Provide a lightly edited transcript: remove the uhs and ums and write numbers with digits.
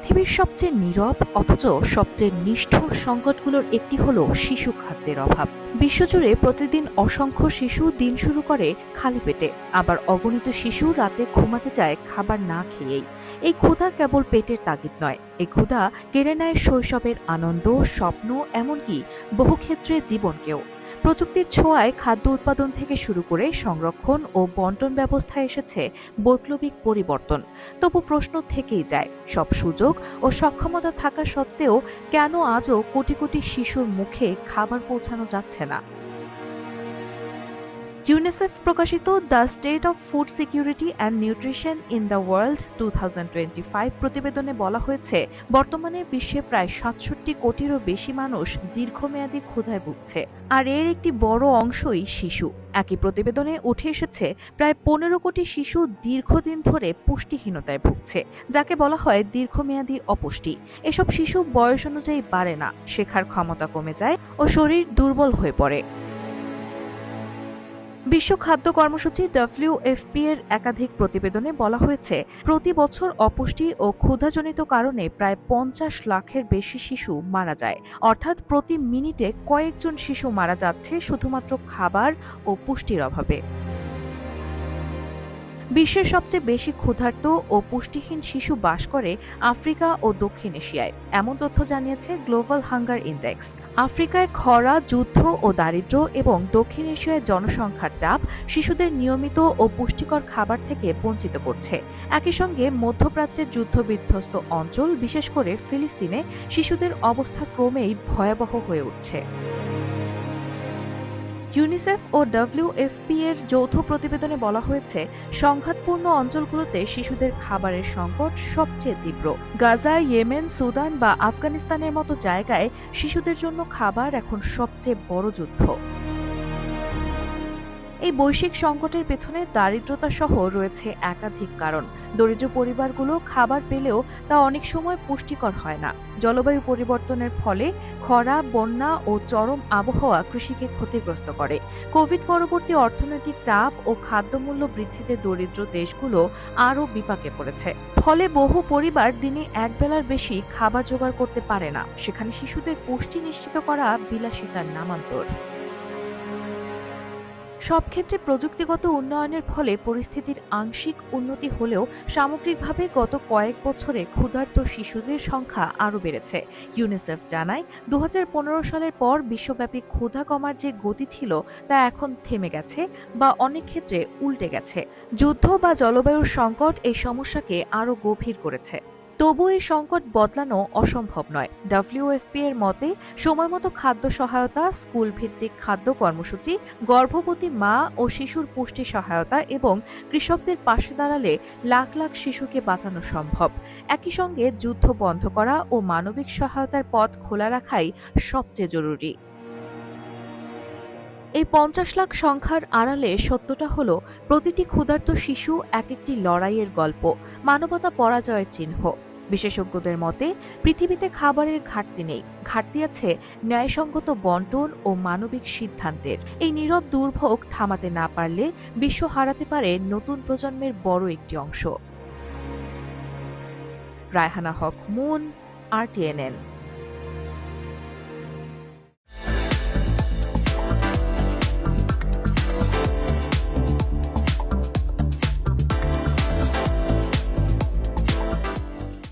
পৃথিবীর সবচেয়ে নীরব অথচ সবচেয়ে নিষ্ঠুর সংকটগুলোর একটি হলো শিশু খাদ্যের অভাব। বিশ্বজুড়ে প্রতিদিন অসংখ্য শিশু দিন শুরু করে খালি পেটে, আবার অগণিত শিশু রাতে ঘুমাতে যায় খাবার না খেয়েই। এই ক্ষুধা কেবল পেটের তাগিদ নয়, এই ক্ষুধা কেড়ে নেয় শৈশবের আনন্দ, স্বপ্ন, এমনকি বহু ক্ষেত্রে জীবনকেও। প্রযুক্তির ছোঁয়ায় খাদ্য উৎপাদন থেকে শুরু করে সংরক্ষণ ও বন্টন ব্যবস্থায় এসেছে বৈপ্লবিক পরিবর্তন। তবু প্রশ্ন থেকেই যায়, সব সুযোগ ও সক্ষমতা থাকা সত্ত্বেও কেন আজও কোটি কোটি শিশুর মুখে খাবার পৌঁছানো যাচ্ছে না? ইউনিসেফ প্রকাশিত the state of food security and nutrition in the world 2025 প্রতিবেদনে বলা হয়েছে, বর্তমানে বিশ্বে প্রায় ৬৭ কোটিরও বেশি মানুষ দীর্ঘমেয়াদী ক্ষুধায় ভুগছে, আর এর একটি বড় অংশই শিশু। একই প্রতিবেদনে উঠে এসেছে, প্রায় ১৫ কোটি শিশু দীর্ঘদিন ধরে পুষ্টিহীনতায় ভুগছে, যাকে বলা হয় দীর্ঘমেয়াদী অপুষ্টি। এসব শিশু বয়স অনুযায়ী বাড়ে না, শেখার ক্ষমতা কমে যায় ও শরীর দুর্বল হয়ে পড়ে। বিশ্ব খাদ্য কর্মসূচি WFP এর একাধিক প্রতিবেদনে বলা হয়েছে, প্রতি বছর অপুষ্টি ও ক্ষুধাজনিত কারণে প্রায় ৫০ লাখের বেশি শিশু মারা যায়। অর্থাৎ প্রতি মিনিটে কয়েকজন শিশু মারা যাচ্ছে শুধুমাত্র খাবার ও পুষ্টির অভাবে। বিশ্বের সবচেয়ে বেশি ক্ষুধার্ত ও পুষ্টিহীন শিশু বাস করে আফ্রিকা ও দক্ষিণ এশিয়ায়, এমন তথ্য জানিয়েছে গ্লোবাল হাঙ্গার ইনডেক্স। আফ্রিকায় খরা, যুদ্ধ ও দারিদ্র্য এবং দক্ষিণ এশিয়ায় জনসংখ্যার চাপ শিশুদের নিয়মিত ও পুষ্টিকর খাবার থেকে বঞ্চিত করছে। একই সঙ্গে মধ্যপ্রাচ্যের যুদ্ধবিধ্বস্ত অঞ্চল, বিশেষ করে ফিলিস্তিনে শিশুদের অবস্থা ক্রমেই ভয়াবহ হয়ে উঠছে। ইউনিসেফ ও WFP এর যৌথ প্রতিবেদনে বলা হয়েছে, সংঘাতপূর্ণ অঞ্চলগুলোতে শিশুদের খাবারের সংকট সবচেয়ে তীব্র। গাজা, ইয়েমেন, সুদান বা আফগানিস্তানের মতো জায়গায় শিশুদের জন্য খাবার এখন সবচেয়ে বড় যুদ্ধ। এই বৈশ্বিক সংকটের পেছনে দারিদ্রতা সহ রয়েছে একাধিক কারণ। দরিদ্র পরিবারগুলো খাবার পেলেও তা অনেক সময় পুষ্টিকর হয় না। জলবায়ু পরিবর্তনের ফলে খরা, বন্যা ও চরম আবহাওয়া কৃষিকে ক্ষতিগ্রস্ত করে। কোভিড পরবর্তী অর্থনৈতিক চাপ ও খাদ্যমূল্য বৃদ্ধিতে দরিদ্র দেশগুলো আরও বিপাকে পড়েছে। ফলে বহু পরিবার দিনে একবেলার বেশি খাবার জোগাড় করতে পারে না। সেখানে শিশুদের পুষ্টি নিশ্চিত করা বিলাসিতার নামান্তর। সব ক্ষেত্রে প্রযুক্তিগত উন্নয়নের ফলে পরিস্থিতির আংশিক উন্নতি হলেও সামগ্রিকভাবে গত কয়েক বছরে ক্ষুধার্ত শিশুদের সংখ্যা আরও বেড়েছে। ইউনিসেফ জানায়, ২০১৫ সালের পর বিশ্বব্যাপী ক্ষুধা কমার যে গতি ছিল তা এখন থেমে গেছে বা অনেক ক্ষেত্রে উল্টে গেছে। যুদ্ধ বা জলবায়ুর সংকট এই সমস্যাকে আরও গভীর করেছে। তবু এই সংকট বদলানো অসম্ভব নয়। WFP এর মতে, সময়মতো খাদ্য সহায়তা, স্কুল ভিত্তিক খাদ্য কর্মসূচি, গর্ভবতী মা ও শিশুর পুষ্টি সহায়তা এবং কৃষকদের পাশে দাঁড়ালে লাখ লাখ শিশুকে বাঁচানো সম্ভব। একই সঙ্গে যুদ্ধ বন্ধ করা ও মানবিক সহায়তার পথ খোলা রাখাই সবচেয়ে জরুরি। এই ৫০ লাখ সংখ্যার আড়ালে সত্যটা হলো, প্রতিটি ক্ষুধার্ত শিশু এক একটি লড়াইয়ের গল্প, মানবতা পরাজয়ের চিহ্ন। বিশেষজ্ঞদের মতে, পৃথিবীতে খাবারের ঘাটতি নেই, ঘাটতি আছে ন্যায়সঙ্গত বন্টন ও মানবিক সিদ্ধান্তের। এই নীরব দুর্ভোগ থামাতে না পারলে বিশ্ব হারাতে পারে নতুন প্রজন্মের বড় একটি অংশ। রায়হানা হক, মুন, RTNN।